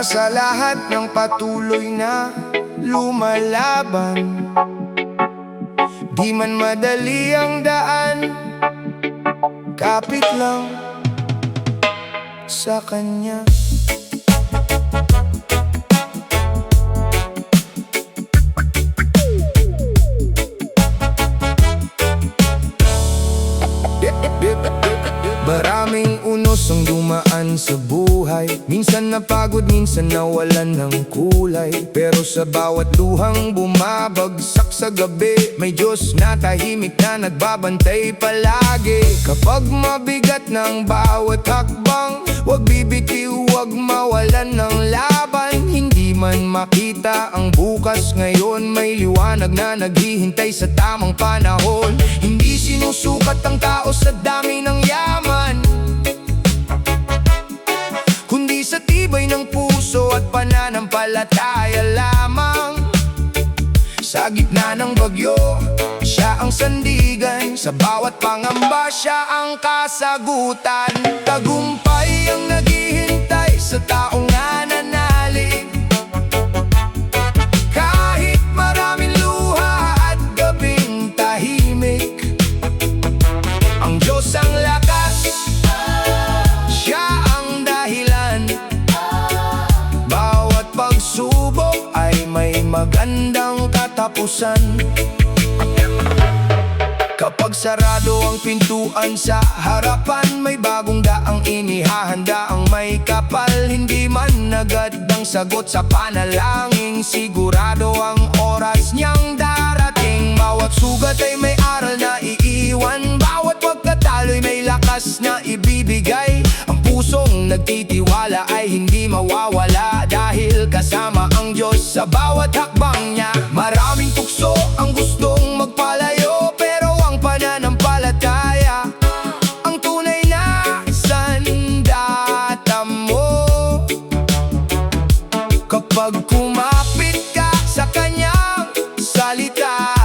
sa lahat ng patuloy na lumalaban. Di man madali ang daan, kapit lang sa kanya. Maraming unos ang dumaan sa buhay. Minsan napagod, minsan nawalan ng kulay. Pero sa bawat luhang bumabagsak sa gabi, may Diyos na tahimik na nagbabantay palagi. Kapag mabigat ng bawat hakbang, huwag bibitiw, huwag mawalan ng laban. Hindi man makita ang bukas, ngayon may liwanag na naghihintay sa tamang panahon. Hindi sinusukat ang tao sa dami ng yaman, kundi sa tibay ng puso at pananampalataya lamang. Sa gitna ng bagyo, siya ang sandigan. Sa bawat pangamba, siya ang kasagutan. Tagumpay ang naghihintay sa taong nananalig. Kahit maraming luha at gabing tahimik, ang Diyos ang lakas, siya ang dahilan. Bawat pagsubok ay may magandang katapusan. Kapag sarado ang pintuan sa harapan, may bagong daang inihahanda ang may kapal. Hindi man agad ang sagot sa panalangin, sigurado ang oras niyang darating. Bawat sugat ay may aral na iiwan, bawat pagkatalo'y may lakas na ibibigay. Ang pusong nagtitiwala ay hindi mawawala, dahil kasama ang Diyos sa bawat hakbang niya. Maraming tukso ang gustong magpalayo, pero ang pananampalataya ang tunay na sandata mo. Kapag kumapit ka sa kanyang salita,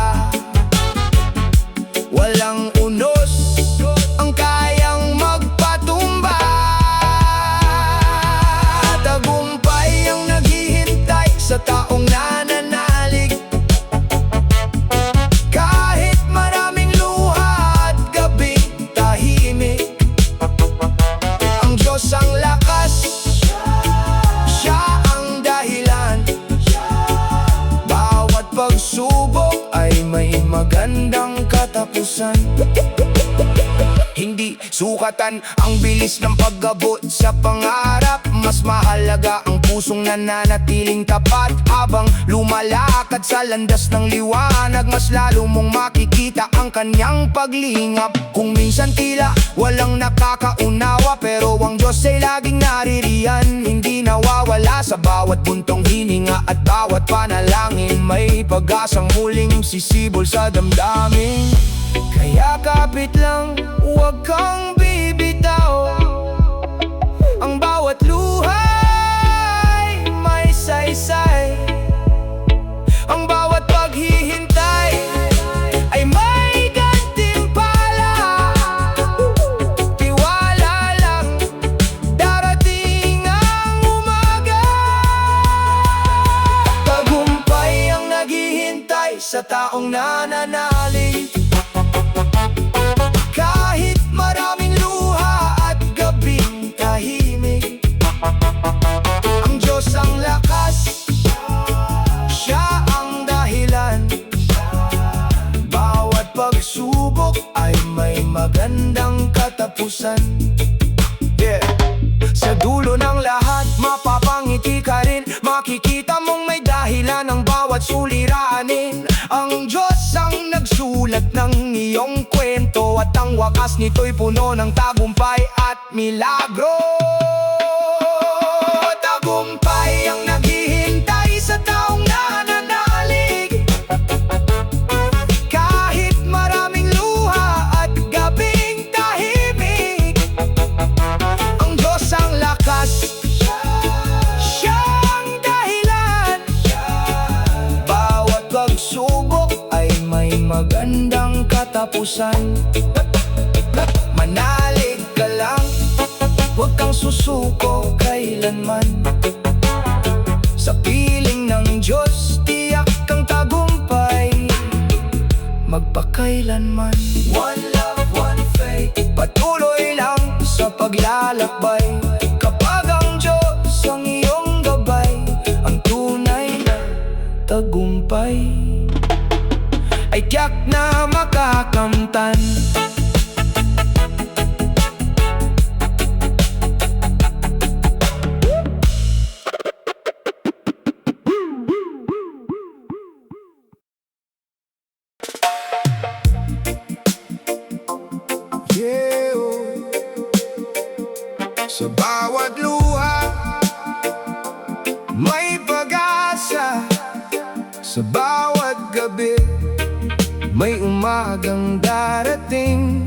walang unos ang kayang magpatumba. Tagumpay ang naghihintay sa taong nananalig. Kahit maraming luha at gabing tahimik, ang Diyos ang lakas, siya ang dahilan. Bawat pagsubok ay may magandang katapusan. Hindi sukatan ang bilis ng pag-abot sa pangarap, mas mahalaga ang pusong nananatiling tapat. Habang lumalakad sa landas ng liwanag, mas lalo mong makikita ang kanyang paglingap. Kung minsan tila walang nakakaunawa, pero ang Diyos ay laging naririyan. Hindi nawawala sa bawat buntong hininga at bawat panalangin. May pag-asang muling sisibol sa damdamin. Kaya kapit lang, huwag kang bibitaw. Ang bawat luhay may saysay. Ang bawat paghihintay ay may gantimpala. Tiwala lang, darating ang umaga. Tagumpay ang naghihintay sa taong nananalig. Kahit maraming luha at gabing tahimik, ang Diyos ang lakas, siya ang dahilan. Bawat pagsubok ay may magandang katapusan. Sa dulo ng lahat, mapapangiti ka rin. Makikita mong may dahilan ang bawat suliranin. Ang Diyos ang nagsulat ng iyong kwento, at ang wakas nito'y puno ng tagumpay at milagro. Tagumpay ang naghihintay sa taong nananalig. Kahit maraming luha at gabing tahimik, ang Diyos ang lakas, siya ang dahilan. Bawat pagsubok ay may magandang katapusan. Manalig ka lang, huwag kang susuko kailanman. magkailanman. One love, one faith, patuloy lang sa paglalakbay. Kapag ang Diyos ang iyong gabay, ang tunay na tagumpay ay tiyak na makakamtan. Sa bawat luha may pag-asa, sa bawat gabi may umagang darating.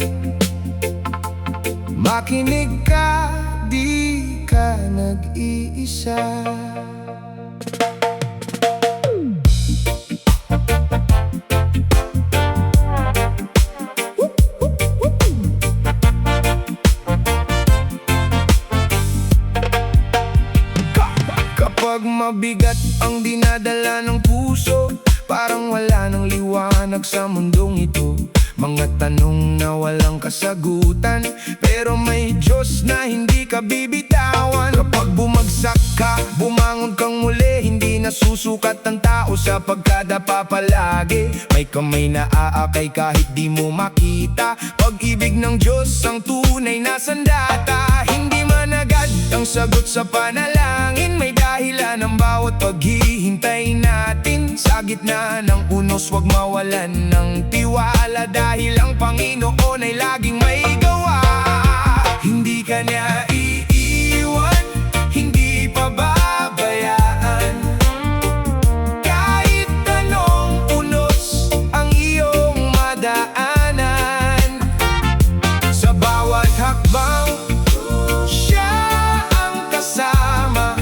Makinig ka, di ka nag-iisa. Kapag mabigat ang dinadala ng puso, parang wala nang liwanag sa mundong ito. Mga tanong na walang kasagutan, pero may Diyos na hindi ka bibitawan. Kapag bumagsak ka, bumangon kang muli, hindi nasusukat ang tao sa pagkadapa palagi. May kamay na aakay kahit di mo makita. Pag-ibig ng Diyos ang tunay na sandata. Hindi man agad ang sagot sa panalangin, may dahilan ang bawat paghihintay natin. Sa gitna ng unos, wag mawalan ng tiwala, dahil ang Panginoon ay laging may gawa. Hindi ka niya iiwan, hindi pababayaan. Kahit anong unos ang iyong madaanan, sa bawat hakbang siya ang kasama.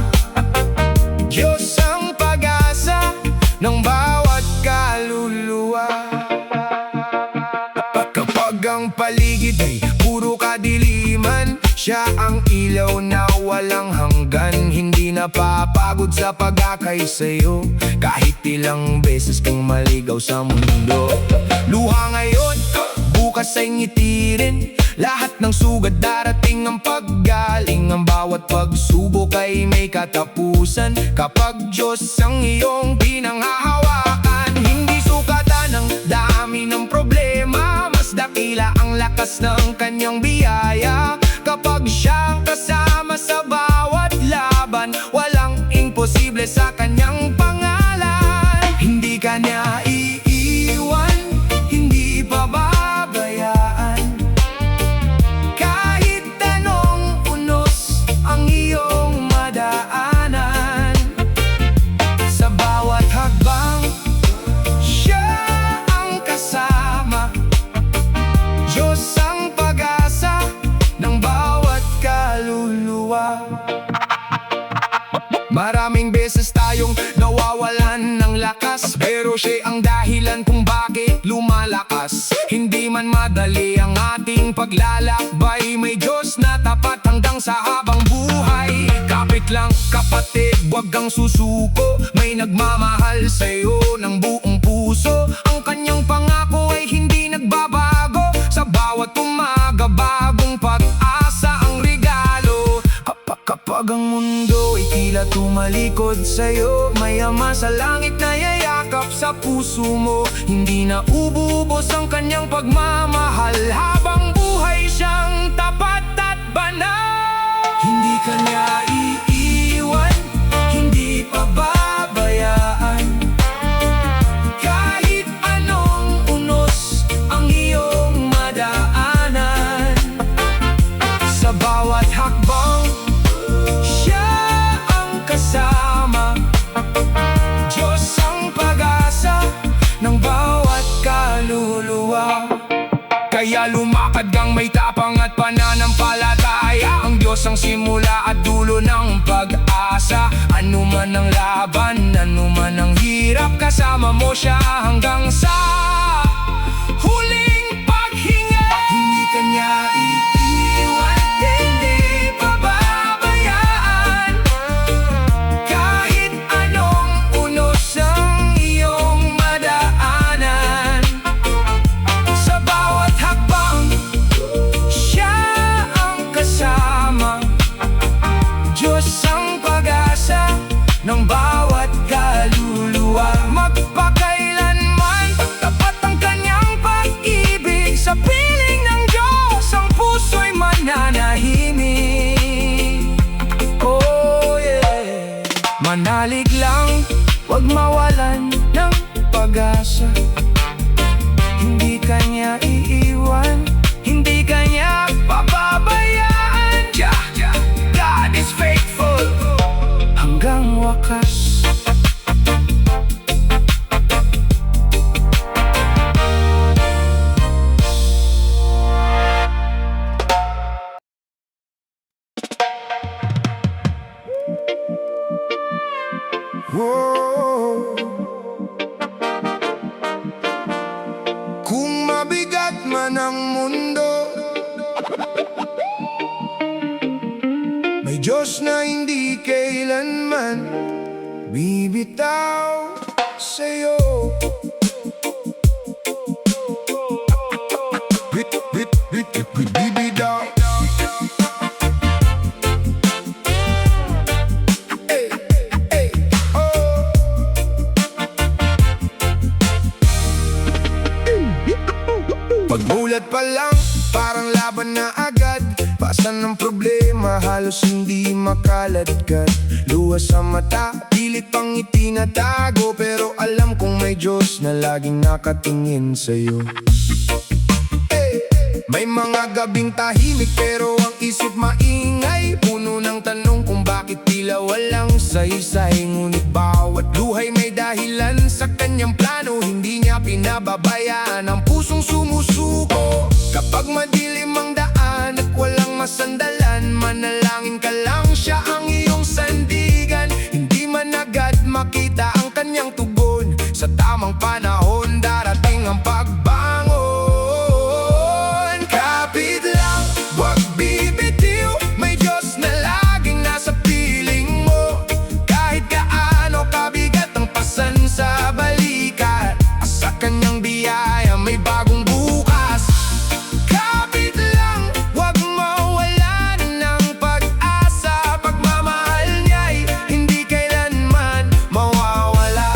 Diyos ang pag-asa ng bawat kaluluwa. Kapag ang paligid ay puro kadiliman, siya ang ilaw na walang hanggan. Hindi napapagod sa pag-akay sa'yo, kahit ilang beses kang maligaw sa mundo. Luha ngayon, bukas ay ngiti rin. Lahat ng sugat darating ang paggaling. Ang bawat pagsubok ay may katapusan, kapag Diyos ang iyong pinanghahawakan. Hindi sukatan ang dami ng problema, mas dakila ang lakas ng kanyang biyaya. Kapag siyang kasama sa bawat laban, walang imposible sa kanyang pangalan. Hindi ka niya iiwan, hindi pababayaan. Kahit anong unos ang iyong madaanan, sa bawat hakbang siya ang kasama. Diyos ang pag-asa ng bawat kaluluwa. Maraming beses tayong nawawalan ng lakas, pero siya ang dahilan kung bakit lumalakas. Hindi man madali ang ating paglalakbay, may Diyos na tapat hanggang sa habang buhay. Kapit lang kapatid, wag kang susuko, may nagmamahal sa'yo ng buong puso. Ang kanyang pangako ay hindi nagbabago, sa bawat umaga bagong pag-asa ang regalo. Kapag ang mundo ay tila tumalikod sa'yo, may Ama sa langit na yayakap sa puso mo. Hindi na ububos ang kanyang pagmamahal, habang buhay siyang tapat at banal. Hindi ka niya iiwan, hindi pababayaan. Kahit anong unos ang iyong madaanan, sa bawat hakbang siya ang kasama. Diyos ang pag-asa ng bawat kaluluwa. Kaya lumakad kang may tapang at pananampalataya. Ang Diyos ang simula at dulo ng pag-asa. Ano man ang laban, ano man ang hirap, kasama mo siya hanggang sa huling paghinga. Hindi ka niya iiwan, hindi pababayaan. Kahit anong unos ang iyong madaanan, Manalig lang, wag mawalan ng pag-asa. Hindi kanya iiwan, hindi kanya pababayaan. God is faithful hanggang wakas. Whoa. Kung mabigat man ang mundo, may Diyos na hindi kailanman bibitaw sa'yo. Bibitaw. Pagmulat pa lang, parang laban na agad. Pasan ng problema, halos hindi makaladkad. Luwas sa mata, pilit pang itinatago. Pero alam kong may Diyos na laging nakatingin sa'yo. May mga gabing tahimik pero ang isip maingay. Puno ng tanong kung bakit tila walang saysay. Ngunit bawat luhay may dahilan sa kanyang plano. Hindi niya pinababayaan ang pusong sumusuko. Kapag madilim ang daan at walang masandalan, manalangin ka lang, siya ang iyong sandigan. Hindi man agad makita ang kanyang tugon, sa tamang panahon darating ang pagbangon. Kapit lang, wag bibitiw, may Diyos na laging nasa piling mo. Kahit gaano kabigat ang pasan sa balikat, sa kanyang biyaya may bagong bukas. Kapit lang, wag mawalan ng pag-asa. Pagmamahal niya'y hindi kailanman mawawala.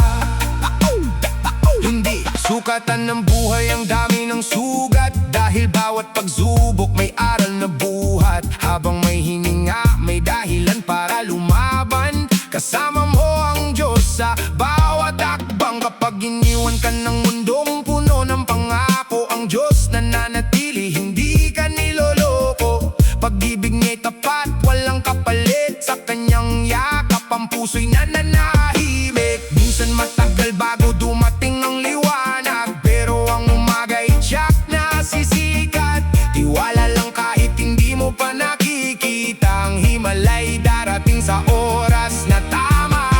Hindi sukatan ng buhay ang dami ng sugat, dahil bawat pagsubok may aral na buhat. Habang may hininga, may dahilan para lumaban. Kasama mo ang Diyos sa bawat akbang. Kapag iniwan ka ng mundong puno ng pangako, ang Diyos nananatili, hindi ka niloloko. Pag-ibig niya'y tapat, walang kapalit. Sa kanyang yakap ang puso'y nananahimik. Minsan matagal bago dumating ang liwanag, pero ang umaga'y tiyak na sisikat. Tiwala lang kahit hindi mo pa nakikita, ang himalay darating sa oras na tama.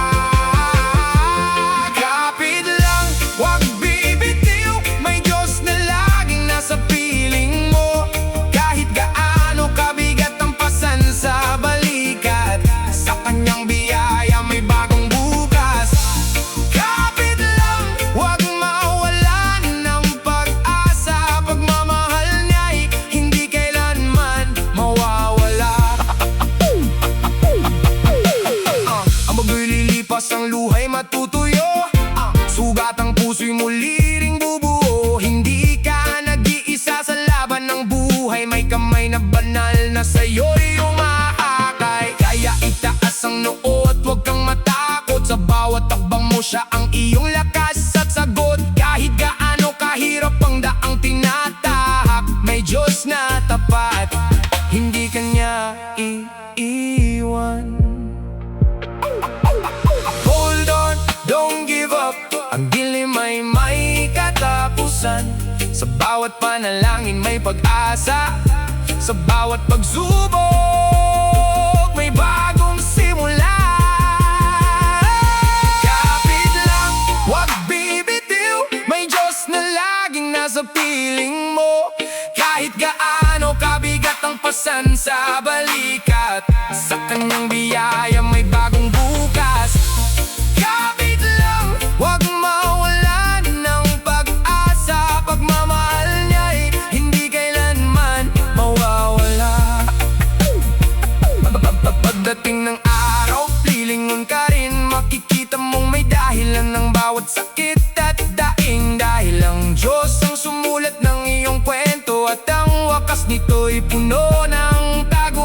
Kapit lang, wag bibitiw, may Diyos na laging nasa piling mo. Kahit gaano kabigat ang pasan sa balikat, sa kanyang biyaya may bagong bukas. Kapit lang, wag mawalan ng pag-asa. Pagmamahal niya'y hindi kailanman mawawala. Ang bagay lilipas, ang luhay matutuyo. Sugat ang puso'y muli ring bubuo. Hindi ka nag-iisa sa laban ng buhay, may kamay na banal na sa'yo'y umaakay. Kaya itaas ang noo at huwag kang matakot, sa bawat takbang mo siya ang iyong lakas at sagot. Kahit gaano kahirap ang daang tinatahak, may Diyos na tapat, hindi kanya iiwan. Hold on, don't give up, ang dilim ay may katapusan. Sa bawat panalangin may pag-asa, sa bawat pagsubok may bagong simula. Kapit lang, wag bibitiw, may Diyos na laging nasa piling mo. Kahit gaano kabigat ang pasan sa balikat, sa kanyang biyaya may bagong bukas. Kapit lang, wag mawalan ng pag-asa. Pagmamahal niya'y hindi kailanman mawawala. Pagdating ng araw, lilingon ka rin, makikita mong may dahilan ng bawat sakit at daing. Dahil ang Diyos ang sumulat ng iyong kwento, at ang wakas nito'y puno ng tagumpay.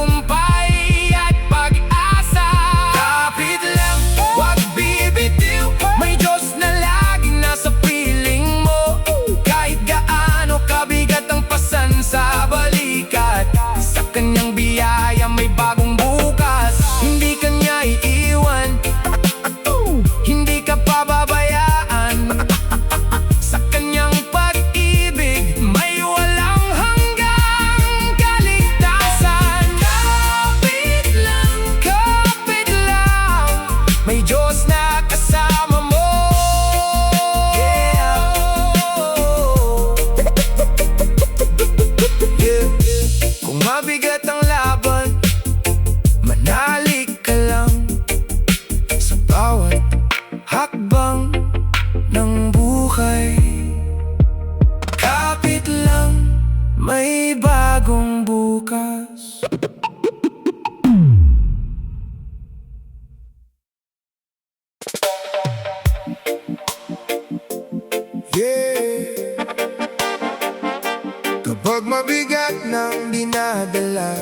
Kapag mabigat ng dinadala,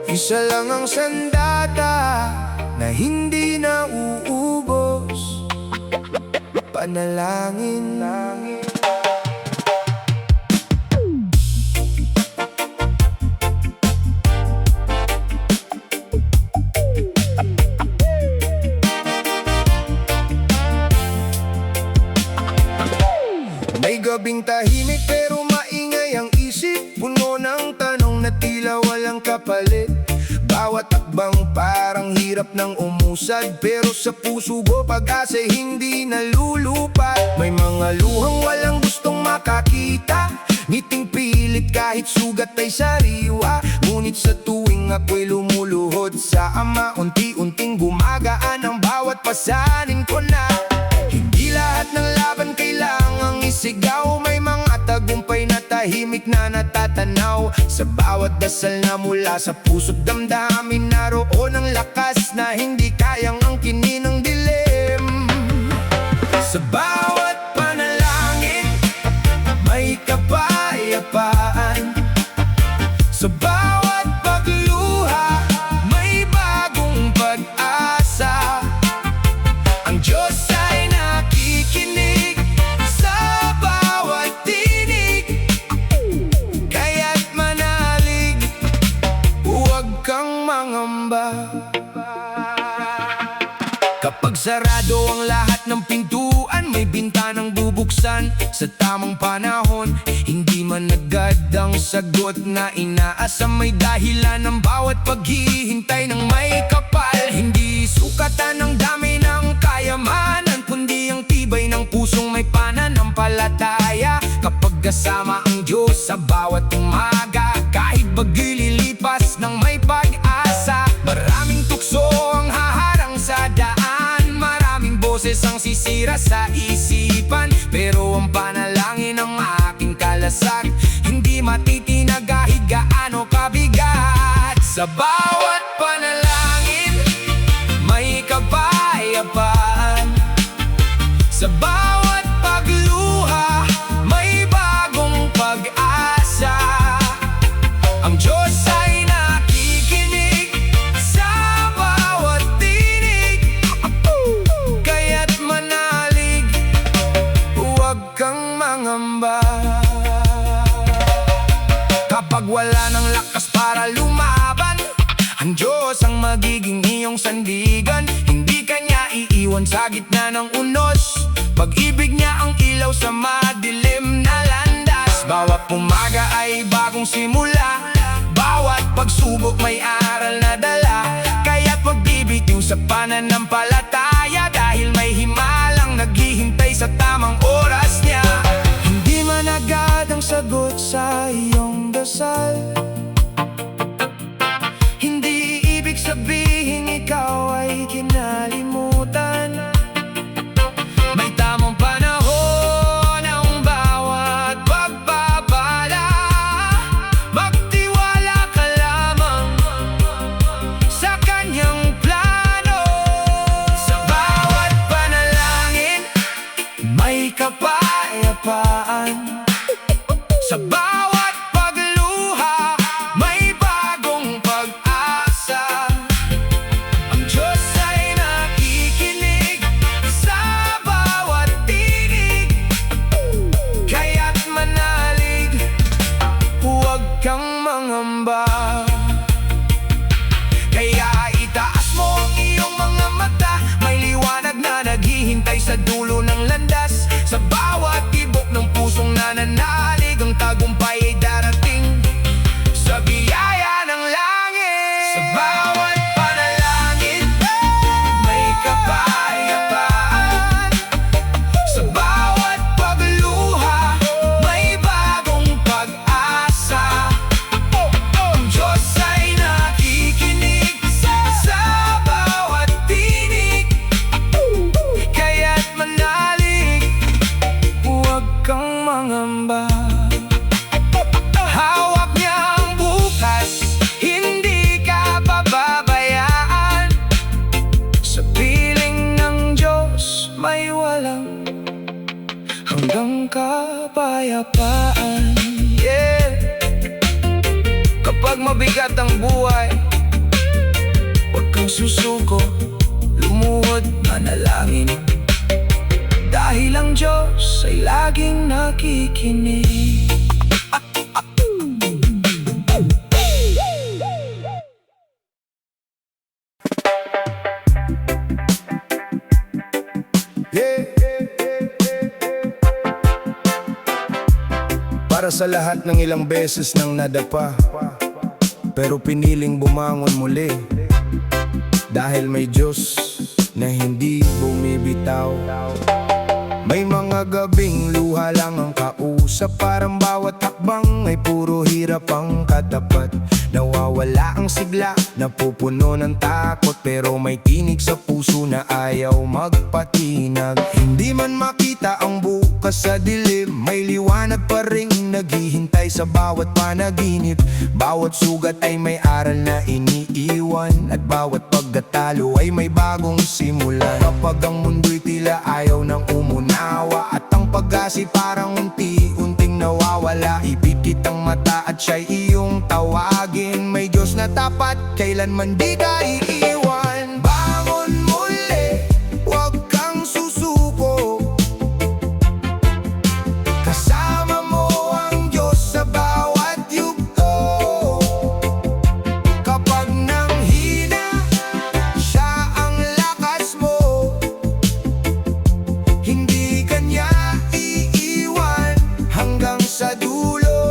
isa lang ang sandata na hindi na uubos. Panalangin. May gabing tahimik pero maingay ang isip, puno ng tanong na tila walang kapalit. Bawat takbang parang hirap ng umusad, pero sa puso ko pag-asa'y hindi nalulupat. May mga luhang walang gustong makakita, ngiting pilit kahit sugat ay sariwa. Ngunit sa tuwing ako'y lumuluhod sa Ama, unti-unting gumagaan ang bawat pasanin ko na. Hindi lahat ng laban kailangang isigaw, may mga tagumpay na tahimik na natatanaw. Sa bawat dasal na mula sa puso't damdamin, naroon ang lakas na hindi kayang angkinin ng dilim. Sa bawat panalangin, may kapayapaan. Sa bawat pagluha, may bagong pag-asa. Ang Diyos ay nakikinig sa bawat tinig, kaya't manalig, huwag kang mangamba. Kapag sarado ang lahat ng pintuan, may bintanang bubuksan sa tamang panahon. Hindi man agad ang sagot na inaasam, may dahilan ng bawat paghihintay ng may kapal. Hindi sukatan ng dami ng kayamanan, kundi ang tibay ng pusong may pananampalataya. Kapag kasama ang Diyos sa bawat umaga, kahit bagay lilipas ng may pag-asa. Maraming tukso ang haharang sa daan, maraming boses ang sisira sa isipan, pero ang panalangin ng aking kalasag, hindi matitinag kahit gaano kabigat. Sa bawat panalangin, may kapayapaan. Sa bawat pagluha, may bagong pag-asa. Ang Diyos ay nakikinig sa bawat tinig, kaya't manalig, huwag kang mangamba. Kapag wala ng lakas para lumaban, ang Diyos ang magiging iyong sandigan. Hindi kanya iiwan sa gitna ng unos, pag-ibig niya ang ilaw sa madilim na landas. Bawat umaga ay bagong simula, bawat pagsubok may aral na dala. Kaya't magbibitiw sa pananampalataya, dahil may himalang naghihintay sa tamang oras niya. Hindi man agad ang sagot sa iyong dasal, hindi ibig sabihin ikaw ay kinalimutan. May tamang panahon ang bawat pagpapala, magtiwala ka lamang sa kanyang plano. Sa bawat panalangin, may kapayapaan. Sa bawat pagluha, kapayapaan. Yeah. Kapag mabigat ang buhay, huwag kang susuko, lumuhod, manalangin, dahil ang Diyos ay laging nakikinig. Para sa lahat ng ilang beses nang nadapa, pero piniling bumangon muli, dahil may Diyos na hindi bumibitaw. May mga gabing luha lang ang kausap, parang bawat hakbang ay puro hirap ang katapat. Nawawala ang sigla, napupuno ng takot, pero may tinig sa puso na ayaw magpatinag. Hindi man makita ang bukas sa dilim, may liwanag pa ring naghihintay sa bawat panaginip. Bawat sugat ay may aral na iniiwan, at bawat pagkatalo ay may bagong simulan. Kapag ang mundo'y tila ayaw nang umunawa, at ang pag-asa parang unti-unting nawawala, ipikit ang mata at siya'y iyong tawagin. May Diyos na tapat, kailanman di ka iiwan. Bangon muli, huwag kang susuko, kasama mo ang Diyos sa bawat yugto. Kapag nanghina, siya ang lakas mo, hindi kanya iiwan hanggang sa dulo.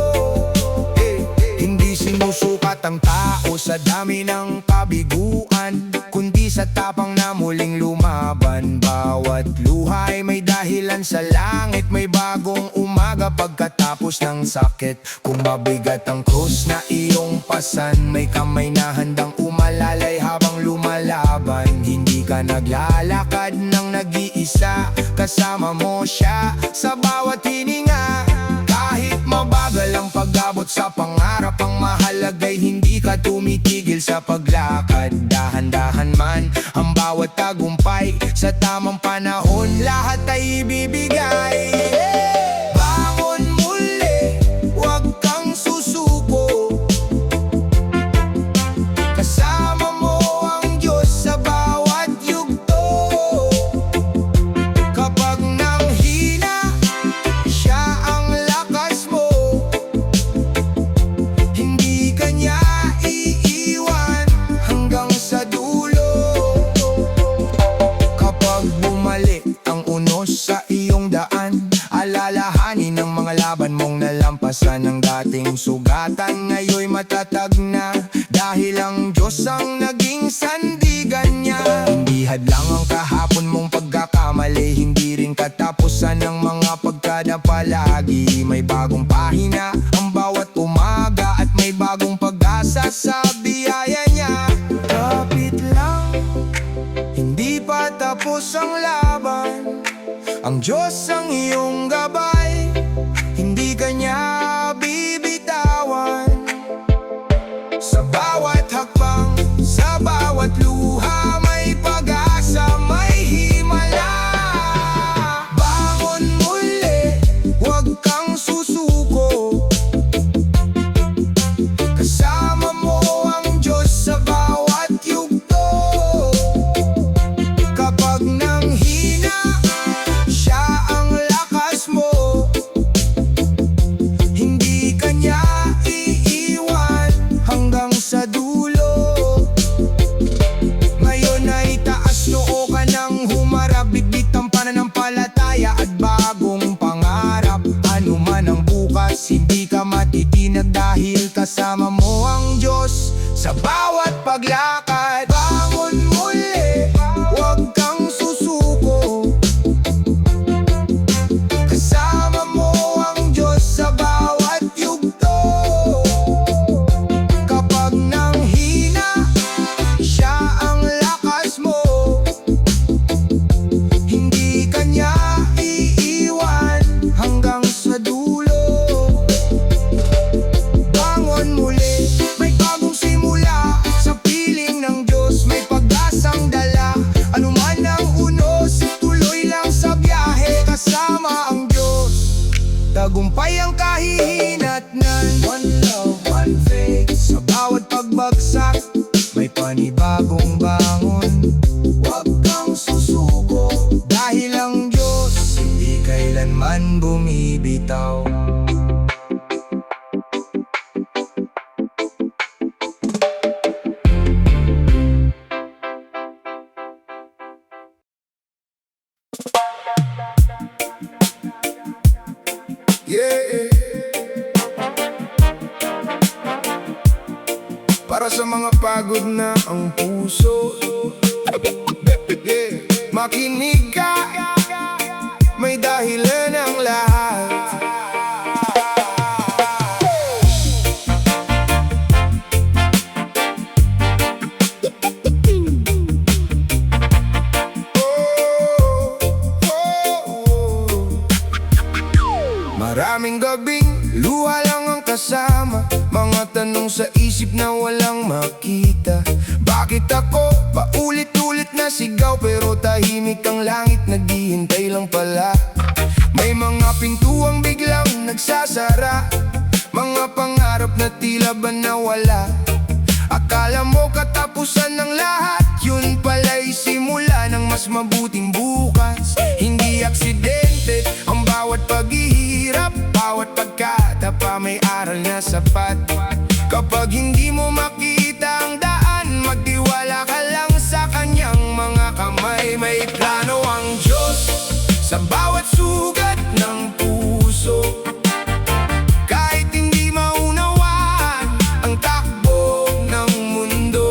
Hindi sinusukat ang tao sa dami ng kabiguan, kundi sa tapang na muling lumaban. Bawat luha ay may dahilan sa langit, may bagong umaga pagkatapos ng sakit. Kung mabigat ang krus na iyong pasan, may kamay na handang umalalay habang lumalaban. Hindi ka naglalakad ng nag-iisa, kasama mo siya sa bawat hininga. Kahit mabagal ang pag-abot sa pangarap, ang mahalaga'y hindi ka tumitigil sa paglakad. Dahan-dahan man ang bawat tagumpay, sa tamang panahon lahat ay ibibigay. Bangon muli, huwag kang susuko, kasama mo ang Diyos sa bawat yugto. Kapag nanghina, siya ang lakas mo, hindi kanya iiwan hanggang sa dulo. Kapag bumalik ang unos sa iyong daan, alalahanin ng mga laban mong nalampasan. Ang dating sugatan ngayon'y matatag na, dahil ang Diyos ang naging sandigan niya. Hindi hadlang ang kahapon mong pagkakamali, hindi rin katapusan ng mga pagkadapa. Lagi may bagong pahina ang bawat umaga, at may bagong pag-asa sa biyaya niya. Kapit lang, hindi pa tapos ang laban, ang Diyos ang iyong gabay, hindi kanya bibitawan. Sa bawat hakbang, sa bawat luha, may pag-asa, may himala. Bangon muli, huwag kang susuko, kasama mo ang Diyos sa bawat yugto. Kapag nanghina, siya ang lakas mo, hindi kanya iiwan hanggang sa dulo. Ngayon ay taas noo ka nang humarap, bitbit ang pananampalataya at bagong pangarap. Ano man ang bukas, hindi ka matitinag, dahil kasama mo ang Diyos sa bawat paglakad. Bangon muli, huwag kang susuko, kasama mo ang Diyos sa bawat yugto. Kapag nanghina, siya ang lakas mo, hindi kanya iiwan hanggang sa dulo. Bangon muli, may bagong simula sa piling na Tagumpay ang kahihinatnan. One love, one faith. Sa bawat pagbagsak may panibagong bangon. Huwag kang susuko, dahil ang Diyos hindi kailanman bumibitaw. Yeah. Para sa mga pagod na ang puso, yeah. Makinig ka, may dahilan ang lahat. Maraming gabing luha lang ang kasama, mga tanong sa isip na walang makita. Bakit ako paulit-ulit na sigaw, pero tahimik ang langit, naghihintay lang pala. May mga pintuang biglang nagsasara, mga pangarap na tila ba nawala. Akala mo katapusan ng lahat, yun pala'y simula ng mas mabuting bukas. Hindi aksidente ang bawat paghihirap, bawat pagkatapa may aral na sapat. Kapag hindi mo makita ang daan, magtiwala ka lang sa kanyang mga kamay. May plano ang Diyos sa bawat sugat ng puso. Kahit hindi maunawaan ang takbo ng mundo,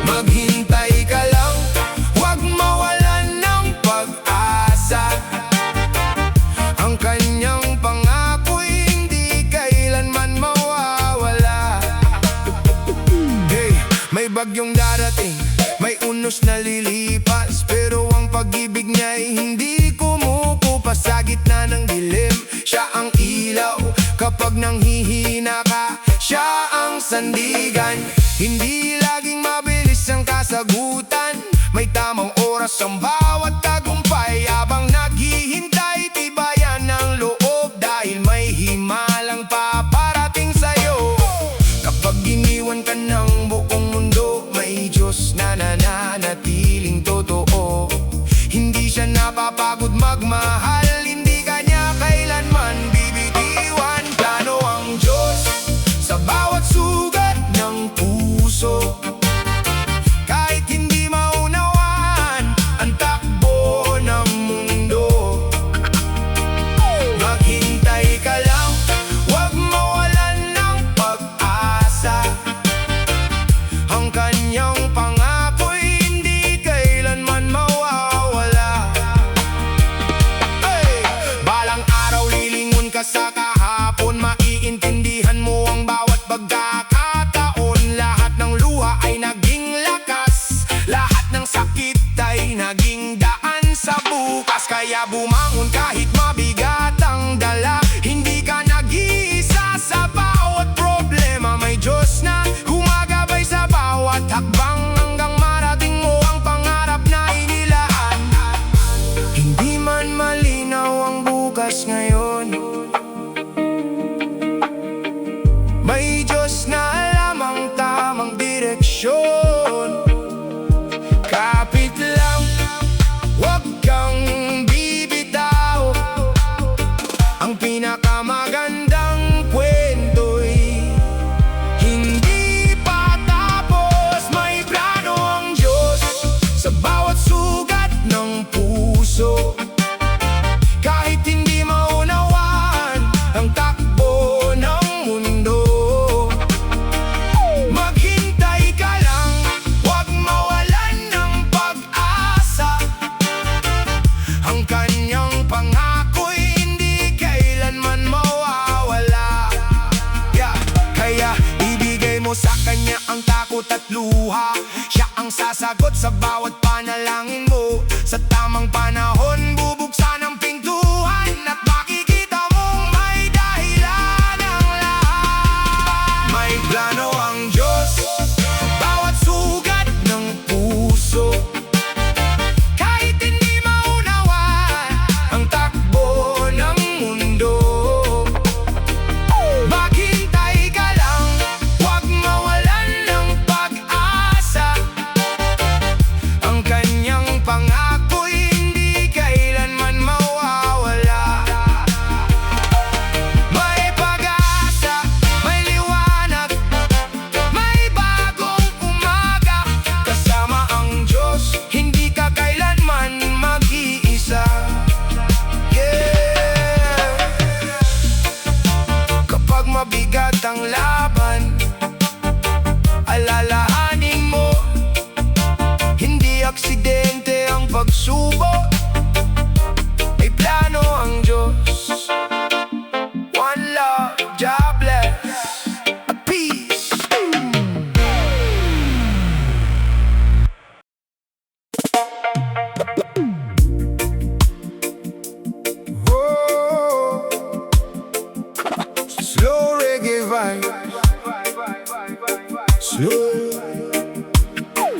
maghintay ka lang, huwag mawalan ng pag-asa. Ang kanyang pangako'y hindi kailanman mawawala. Hey, may bagyong darating, may unos na lilipas, pero ang pag-ibig niya'y hindi kumukupas. Sa gitna ng dilim, siya ang ilaw. Kapag nanghihina ka, siya ang sandigan. Hindi laging mabilis ang kasagutan, may tamang oras ang bawat tagumpay. Habang naghihintay, tibayan ng loob, dahil may himalang paparating sa'yo. Kapag iniwan ka ng buong mundo, may Diyos na nananatiling totoo. Hindi siya napapagod magmahal, hindi kanya kailanman bibitiwan. Plano ang Diyos sa bawat sugat ng puso. Kahit hindi maunawaan ang takbo ng mundo, maghintay ka lang, huwag mawalan ng pag-asa. Ang kanyang pangako'y hindi kailanman mawawala. Hey! Balang araw lilingon ka sa kahapon, maiintindihan mo ang bawat pagkakataon. Lahat ng luha ay naging lakas, lahat ng sakit ay naging daan sa bukas. Kaya bumangon kahit mabigat ang dala, hindi ka nag-iisa sa bawat problema. May Diyos na gumagabay sa bawat hakbang, hanggang marating mo ang pangarap na inilaan. Hindi man malinaw ang bukas ngayon, may Diyos na alam ang tamang direksyon. Kapit lang, huwag kang bibitaw. Ang pinakamagandang kwento'y hindi pa tapos. May plano ang Diyos sa bawat sugat ng puso. Kahit hindi maunawaan ang takbo ng mundo, maghintay ka lang, huwag mawalan ng pag-asa. Ang kanyang pangako'y hindi kailanman mawawala. Yeah. Kaya ibigay mo sa kanya ang takot at luha, siya ang sasagot sa bawat panalangin mo. Sa tamang panahon, bubuksan ang pintuan, at makikita mong may dahilan ang lahat. May plano ang Diyos bawat sugat ng puso. Kahit hindi maunawaan ang takbo ng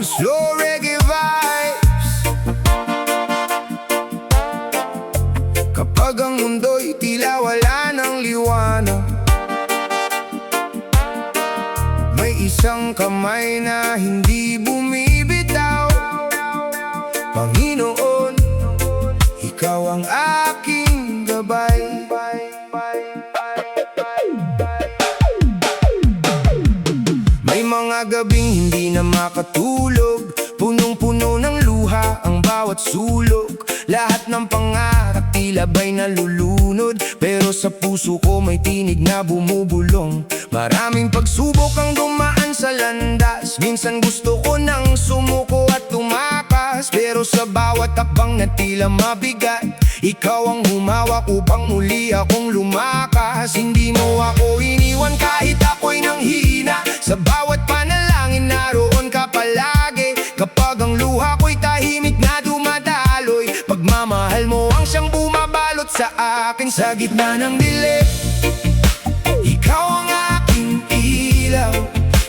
Slow reggae vibes. Kapag ang mundo'y tila wala ng liwanag, may isang kamay na hindi bumibitaw. Panginoon, ikaw ang aking gabay. May mga gabing hindi na makatulog, punong-puno ng luha ang bawat sulok. Lahat ng pangarap tila ba'y nalulunod, pero sa puso ko may tinig na bumubulong. Maraming pagsubok ang dumaan sa landas, minsan gusto ko nang sumuko at tumakas, pero sa bawat takbang na tila mabigat, ikaw ang humawak upang muli akong lumakas. Hindi mo ako iniwan kahit ako'y nanghihina, sa bawat panalangin naroon ka palagi. Kapag ang luha ko'y tahimik na dumadaloy, pagmamahal mo ang siyang bumabalot sa akin. Sa gitna ng dilim, ikaw ang aking ilaw.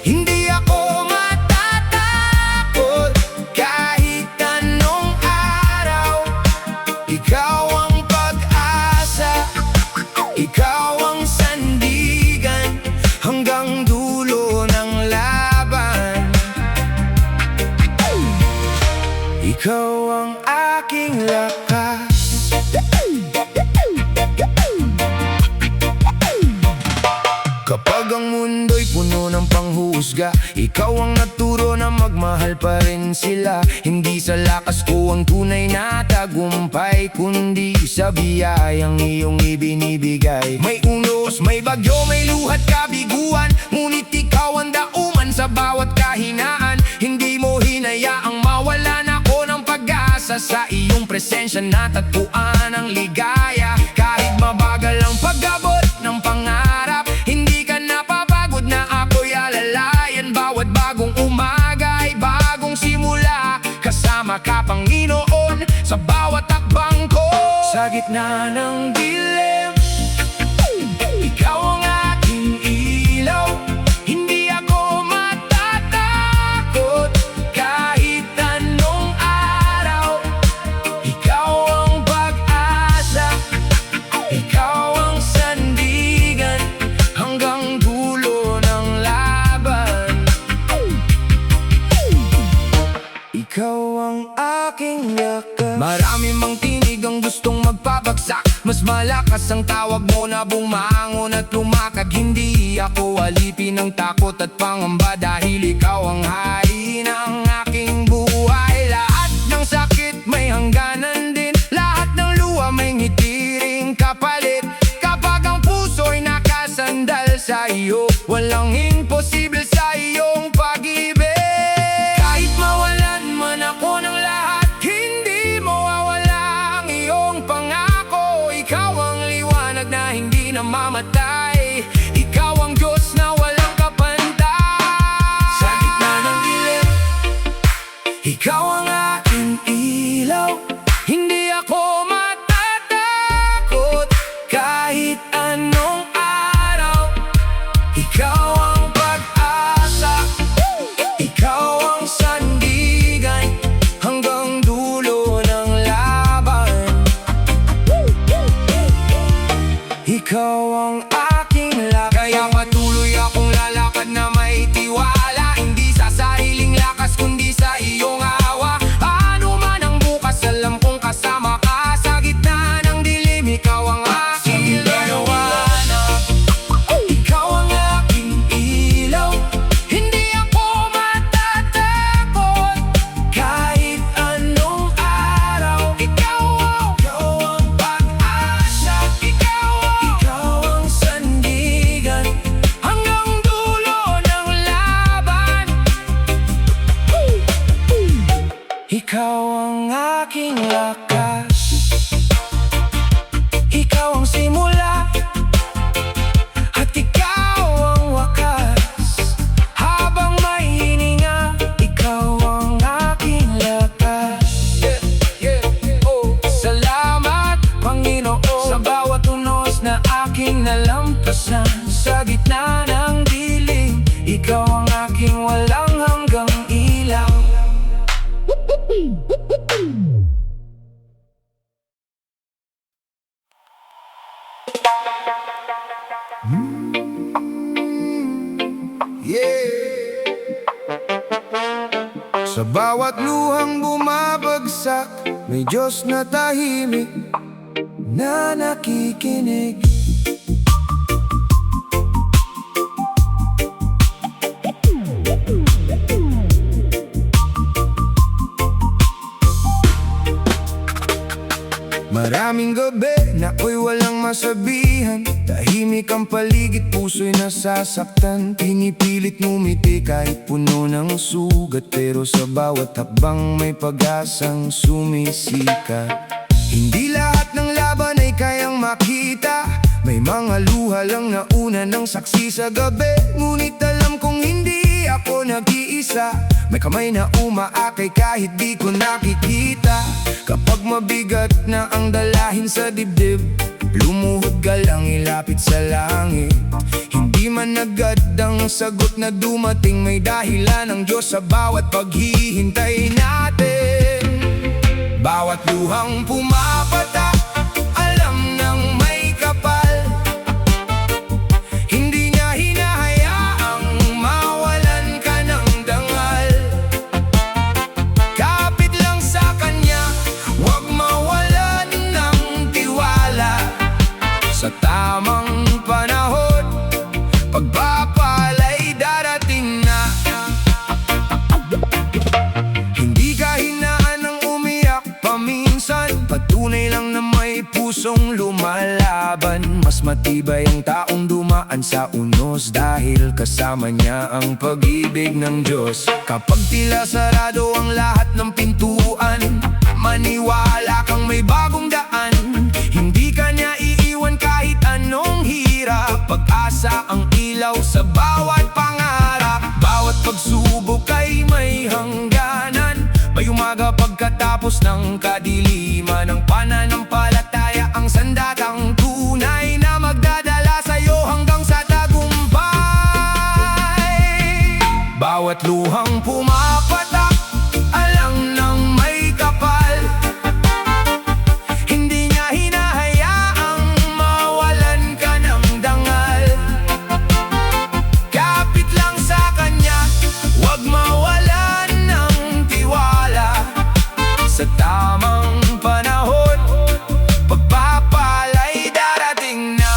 Hindi ako matatakot kahit anong araw. Ikaw ang pag-asa, ikaw ang sandigan hanggang dulo ng laban. Ikaw ang aking lakas. Kapag ang mundo'y puno ng panghuhusga, ikaw ang nagturo na magmahal pa rin sila. Hindi sa lakas ko ang tunay na tagumpay, kundi sa biyayang iyong ibinibigay. May unos, may bagyo, may luhat kabiguan, ngunit ikaw ang dauman sa bawat kahinaan. Hindi mo hinayaang mawalan ako ng pag-asa, sa iyong presensya natagpuan ang ligaya. Kahit mabagal ang pag-abot ng pangarap, hindi ka napapagod na ako'y alalayan. Bawat bagong umaga ay bagong simula, kasama ka Panginoon sa bawat takbang ko. Sa gitna ng dilim, ikaw ang aking ilaw. Hindi ako matatakot kahit anong araw. Ikaw ang pag-asa, ikaw ang sandigan hanggang dulo ng laban. Ikaw ang aking lakas. Marami mang tinig ang gustong magpabagsak, mas malakas ang tawag mo na bumangon at lumakad. Hindi ako alipin ng takot at pangamba, dahil ikaw ang hain ng aking buhay. Lahat ng sakit may hangganan din, lahat ng luha may ngiti ring kapalit. Kapag ang puso'y nakasandal sa iyo, walang imposible sa iyong pag-ibig. Kahit mawalan man ako ng lahat, hindi mawawala ang iyong pangako. Ikaw ang liwanag na hindi namamatay, ikaw ang Diyos na walang kapantay. Sa gitna ng dilim, ikaw ang aking ilaw. Hindi ako matatakot kahit anong araw. Ikaw ang pag-asa, ikaw ang sandigan hanggang dulo ng laban. Ikaw ang aking lakas. Kaya patuloy akong lalakad na may tiwala, hindi sa sariling lakas kundi sa iyong awa. Ano man ang bukas, alam kong kasama ka. Sa gitna ng dilim, ikaw ang aking liwanag. Ikaw ang aking ilaw. Hindi ako matatakot kahit anong araw. Ikaw ang pag-asa, ikaw ang sandigan hanggang dulo ng laban. Ikaw ang aking lakas, ikaw ang simula at ikaw ang wakas. Habang may hininga, ikaw ang aking lakas. Salamat Panginoon sa bawat unos na aking nalampasan. Sa gitna ng dilim, ikaw ang aking wala. Yeah. Sa bawat luhang bumabagsak, may Diyos na tahimik na nakikinig. Maraming gabi na ako'y walang masabihan, tahimik ang paligid, puso'y nasasaktan. Pinipilit ngumiti kahit puno ng sugat, pero sa bawat hakbang may pag-asang sumisikat. Hindi lahat ng laban ay kayang makita, may mga luha lang na una ng saksi sa gabi. Ngunit alam kong hindi ako nag-iisa, may kamay na umaakay kahit di ko nakikita. Kapag mabigat na ang dalahin sa dibdib, lumuhod ka lang ilapit sa langit. Hindi man agad ang sagot na dumating, may dahilan ng Diyos sa bawat paghihintay natin. Bawat luhang pumapatak, alam ng may kapal. Hindi niya hinahayaang mawalan ka ng dangal. Kapit lang sa Kanya, huwag mawalan ng tiwala. Sa tamang panahon, pagpapala'y darating na. Hindi ka hinaan ng umiyak paminsan, patunay lang na may pusong lumalaban. Mas matibay ang taong dumaan sa unos, dahil kasama niya ang pag-ibig ng Diyos. Kapag tila sarado ang lahat ng pintuan, maniwala kang may bagong daan. Hindi ka niya iiwan kahit anong hirap, pag-asa ang ilaw sa bawat pangarap. Bawat pagsubok ay may hangganan, may umaga pagkatapos ng kadiliman. Ang pananampalataya ang sandatang tunay na magdadala sa'yo hanggang sa tagumpay. Bawat luhang pumapatak, alam ng may kapal. Hindi niya hinahayaang mawalan ka ng dangal. Kapit lang sa Kanya, huwag mawalan ng tiwala. Sa tamang panahon, pagpapala'y darating na.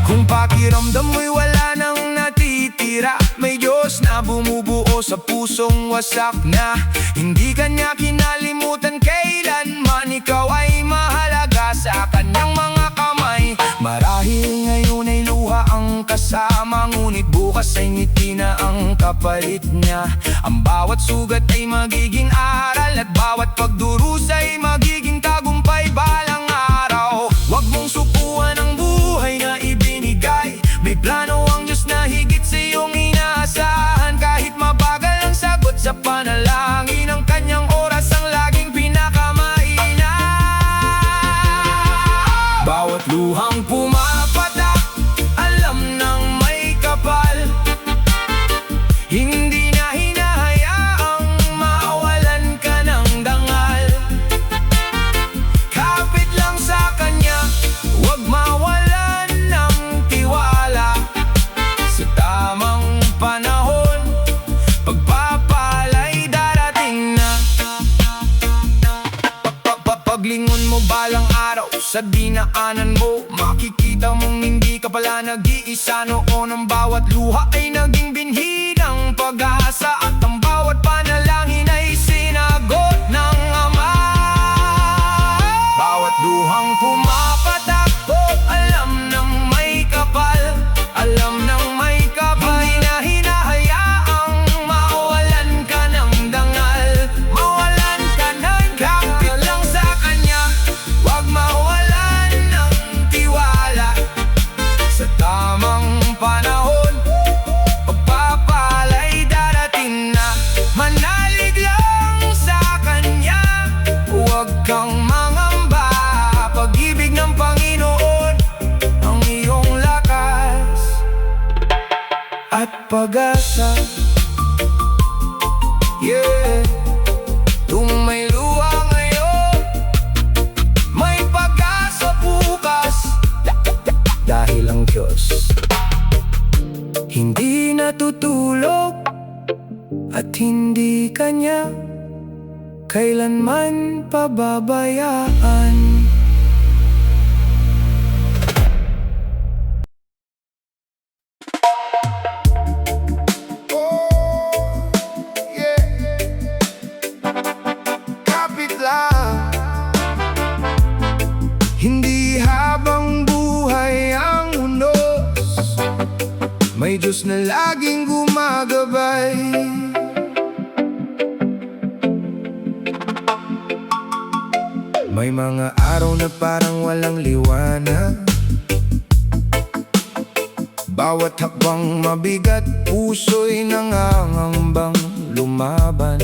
Kung pakiramdam mo'y wala nang natitira, may Diyos na bumubuo sa pusong wasak na. Hindi Kanya kinalimutan kailanman, ikaw ay mahalaga sa Kanyang mga kamay. Marahil ngayon ay luha ang kasama, ngunit bukas ay ngiti na ang kapalit niya. Ang bawat sugat ay magiging aral, at bawat pagdurusa ay magiging tagumpay balang araw. Huwag mong sukuan ang buhay na ibinigay, may plano ang Diyos na higit sa iyong inaasahan. Kahit mabagal ang sagot sa panalangin, ang Kanyang oras ang laging pinakamainam. Bawat luhang pumapatak, alam ng may kapal. Hindi niya hinahayaang mawalan ka ng dangal. Kapit lang sa Kanya, huwag mawalan ng tiwala. Sa tamang panahon, pagpapala'y darating na. Paglingon mo balang araw sa dinaanan mo, makikita mong hindi ka pala nag-iisa noon. Ang bawat luha ay naging binhi ng pag-asa, at ang bawat panalangin ay sinagot ng Ama. Bawat luhang pumapatak, oh, alam ng may kapal. Alam ng may kapal. Hindi na hinahayaang mawalan ka ng dangal. Mawalan ka ng kapit lang sa Kanya, huwag mawalan ng tiwala. Sa tamang panahon, pagpapala'y darating na. Manalig lang sa Kanya, huwag kang mangamba. Pag-ibig ng Panginoon ang iyong lakas at pag-asa. Yeah. Kung may luha ngayon, may pag-asa po Diyos. Hindi natutulog at hindi Kanya kailanman pababayaan. Kapit lang, hindi habang buhay ang unos, may Diyos na laging gumagabay. May mga araw na parang walang liwanag, bawat hakbang mabigat, puso'y nangangambang lumaban.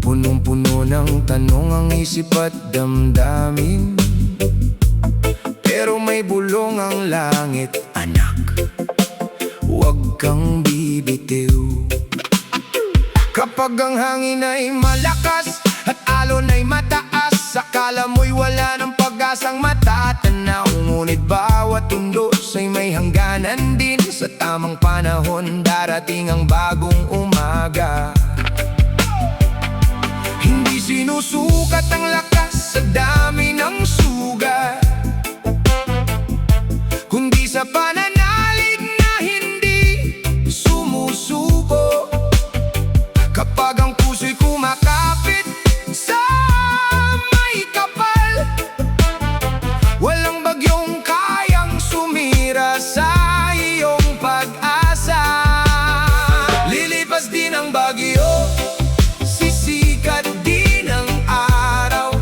Punong-puno ng tanong ang isip at damdamin, pero may bulong ang langit. Anak, huwag kang bibitiw. Kapag ang hangin ay malakas at alon ay mataas, akala mo'y wala ng pag-asang matatanaw. Ngunit bawat undos ay may hangganan din. Sa tamang panahon, darating ang bagong umaga. Hindi sinusukat ang lakas sa dami ng sugat, kundi sa pananalig na hindi sumusuko. Kapag ang puso'y kumakapit sa may kapal, walang bagyong kayang sumira sa iyong pag-asa. Lilipas din ang bagyo, sisikat din ang araw.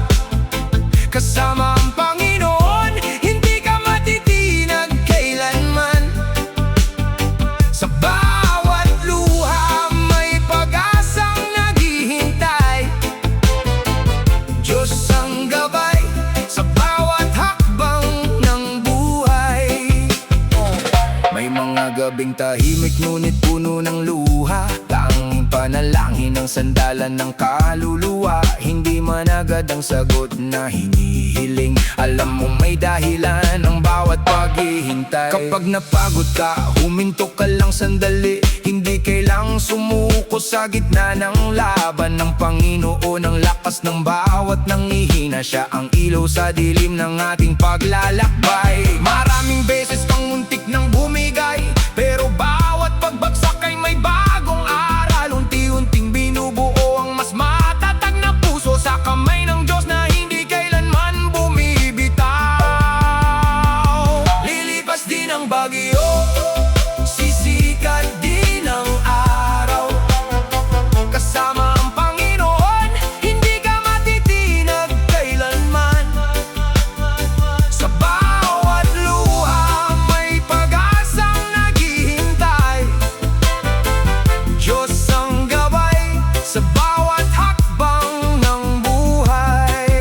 Kasama ang Panginoon, hindi ka matitinag kailanman. Sa bawat luha may pag-asang naghihintay. Diyos ang gabay sa bawat hakbang ng buhay. May mga gabing tahimik ngunit puno ng luha, tanging panalangin ang sandalan ng kaluluwa. Hindi man agad ang sagot na hinihiling, alam mong may dahilan ang bawat paghihintay. Kapag napagod ka, huminto ka lang sandali. Hindi kailang sumuko sa gitna ng laban ng Panginoon. Ang lakas ng bawat nanghihina, Siya ang ilaw sa dilim ng ating paglalakbay. Maraming beses kang muntik nang bumigay, pero bawat pagbagsak ay may bagong aral. Unti-unting binubuo ang mas matatag na puso sa kamay ng Diyos na hindi kailanman bumibitaw. Lilipas din ang bagyo, sisikat din ang araw. Kasama ang Panginoon, hindi ka matitinag kailanman. Sa bawat luha may pag-asang naghihintay. Diyos ang gabay sa bawat hakbang ng buhay.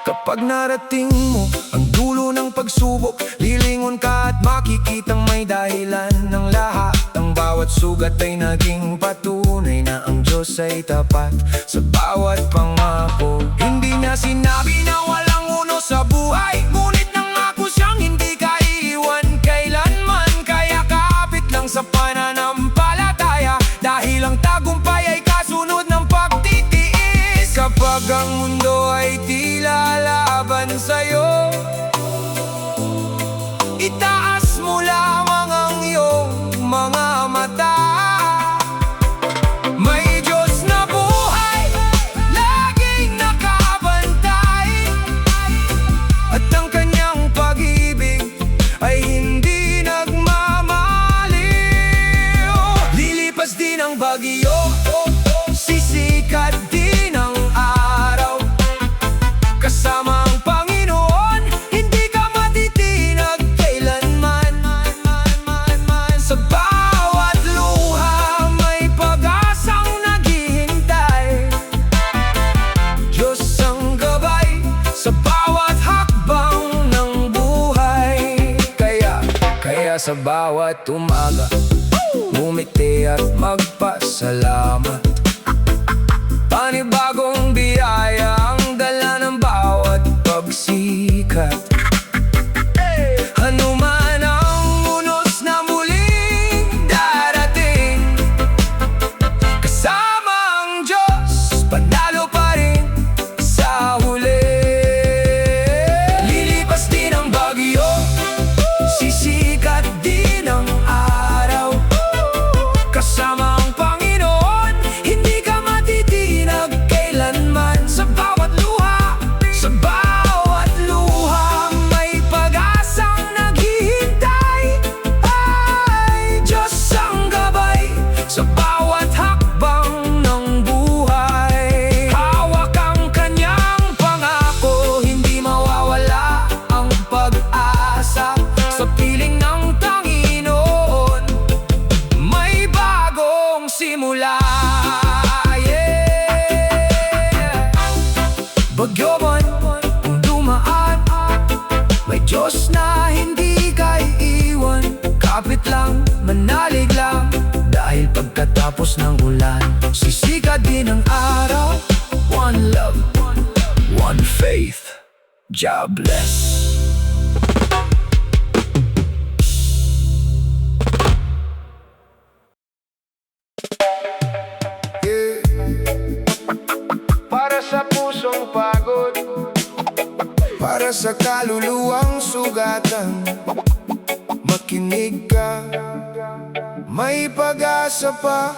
Kapag narating mo ang dulo ng pagsubok, lilingon ka at makikitang may dahilan ng lahat. Ang bawat sugat ay naging patunay na ang Diyos ay tapat sa bawat pangako. Hindi niya sinabi na walang uno sa buhay, ngunit nangako siyang hindi ka iiwan kailanman. Kaya kapit lang sa pananampalataya, dahil ang tagumpay ay kasunod ng pagtitiis. Kapag ang mundo ay tila laban sa'yo, itaas mo lamang ang iyong mga mata. May Diyos na buhay, laging nakabantay, at ang Kanyang pag-ibig ay hindi nagmamaliw. Lilipas din ang bagyo, sisikat din ang araw. Kasama ang Panginoon, hindi ka matitinag kailanman. Sa bawat luha may pag-asang naghihintay. Diyos ang gabay sa bawat hakbang ng buhay. Kaya sa bawat umaga, ngumiti at magpasalamat. Panibagong biyaya ang dala ng bawat pagsikat. Ano pagkatapos ng ulan, sisikat din ang araw. One love, one faith, God bless. Para sa pusong pagod, para sa kaluluwang sugatan, makinig ka, may pag-asa pa.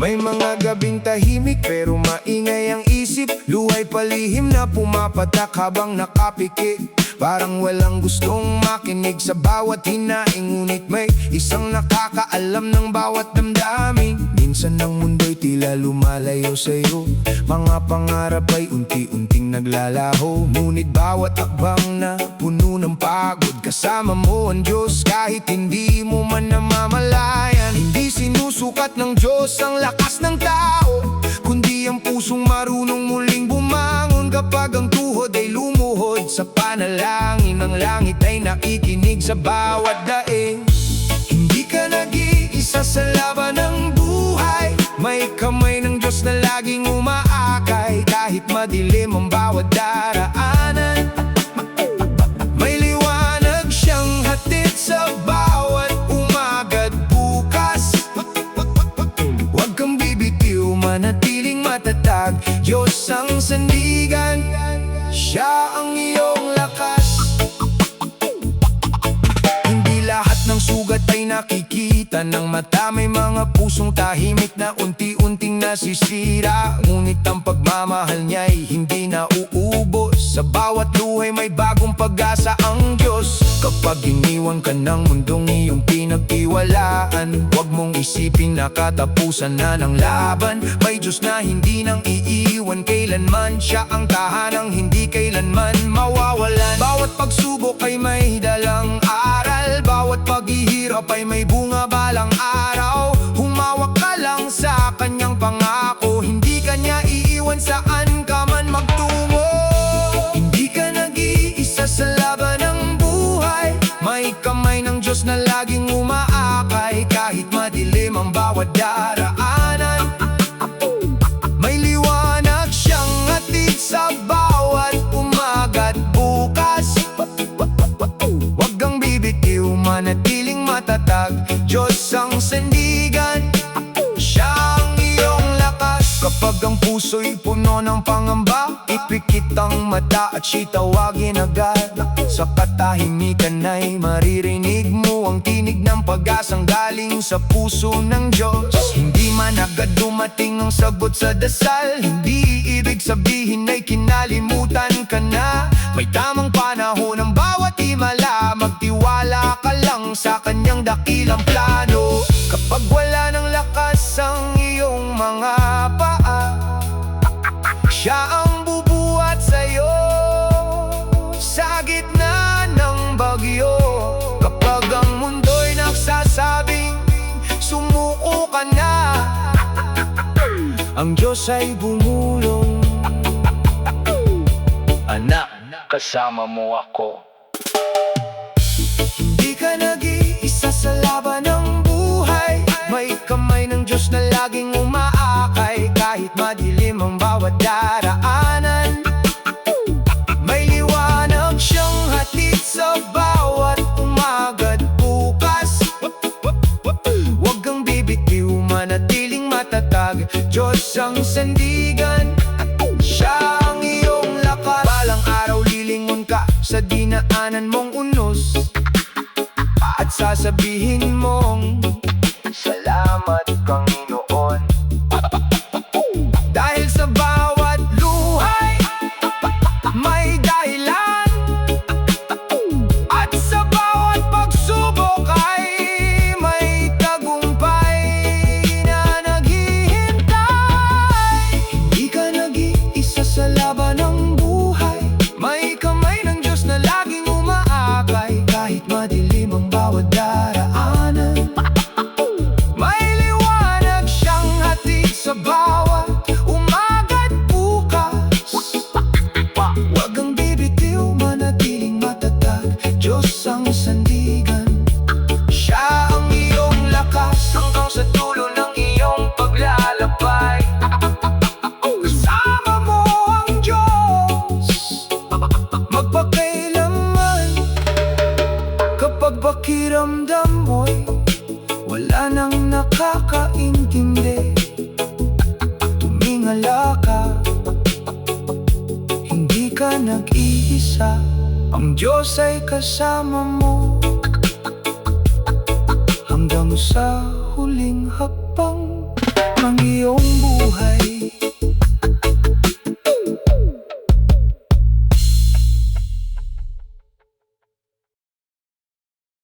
May mga gabing tahimik pero maingay ang isip, luhay palihim na pumapatak habang nakapikit. Parang walang gustong makinig sa bawat hinaing, ngunit may isang nakakaalam ng bawat damdamin. Minsan ang mundo'y tila lumalayo sa'yo, mga pangarap ay unti-unting naglalaho, ngunit bawat akbang na puno ng pagod, kasama mo ang Diyos kahit hindi mo man namamalayan. Hindi sinusukat ng Diyos ang lakas ng tao, kundi ang pusong marunong muling bumangon. Kapag ang tuhod ay lumuhod sa panalangin, ang langit ay nakikinig sa bawat daing. Hindi ka nag-iisa sa laban ng buhay, may kamay ng Diyos na laging umaakay. Kahit madilim ang bawat daraanan, may liwanag siyang hatid sa bawat umaga't bukas. Huwag kang bibitiw, manatiling matatag, Diyos ang sandigan, Siya ang iyong lakas. Hindi lahat ng sugat ay nakikita ng mata, may mga pusong tahimik na unti-unting nasisira, ngunit ang pagmamahal niya'y hindi nauubos. Sa bawat luhay may bagong pag-asa ang Diyos. Kapag iniwan ka ng mundong iyong pinagtiwalaan, huwag mong isipin na katapusan na ng laban. May Diyos na hindi nang iiwan kailanman, Siya ang tahanang hindi kailanman mawawalan. Bawat pagsubok ay may dalang aral, bawat paghihirap ay may bunga balang araw. Humawak ka lang sa kanyang pangako, hindi kanya iiwan saan ka man magtungo. Hindi ka nag-iisa sa laban ng buhay, may kamay ng Diyos na laging umaakay. Kahit madilim ang bawat daraanan, may liwanag siyang hatid sa bawat umaga't bukas. Huwag kang bibitiw, manatiling matatag, Diyos ang sandigan, Siya ang iyong lakas. Kapag ang puso'y puno ng pangamba, ipikit ang mata at siya'y tawagin agad. Sa katahimikan ay maririnig mo ang tinig ng pag-asang galing sa puso ng Diyos. Hindi man agad dumating ang sagot sa dasal, hindi ibig sabihin ay kinalimutan ka na. May tamang panahon ang bawat himala, magtiwala ka lang sa kanyang dakilang plano. Kapag wala ng lakas ang iyong mga paa, Siya ang bubuhat sa'yo sa gitna ng bagyo. Kapag ang mundo'y nagsasabing sumuko ka na, ang Diyos ay bumulong. Anak, kasama mo ako. Hindi ka nag-iisa sa laban ng buhay, may kamay ng Diyos na laging umaakay. Kahit madilim ang bawat daraanan, may liwanag siyang hatid sa bawat umaga't bukas. Huwag kang bibitiw, manatiling matatag, Diyos ang sandigan, Siya ang iyong lakas. Balang araw lilingon ka sa dinaanan mong unos, at sasabihin mong salamat Panginoon. Dahil sa bawat luhay may dahilan, at sa bawat pagsubok ay may tagumpay na naghihintay. Hindi ka nag-iisa sa laban ng buhay, may kamay ng Diyos na laging umaakay. Kahit madilim ang bawat daraanan, kaibigan. Siya ang iyong lakas hanggang sa dulo ng iyong paglalakbay. Kasama mo ang Diyos magpakailanman. Kapag pakiramdam mo'y wala nang nakakaintindi, tumingala ka, hindi ka nag-iisa. Ang Diyos ay kasama mo.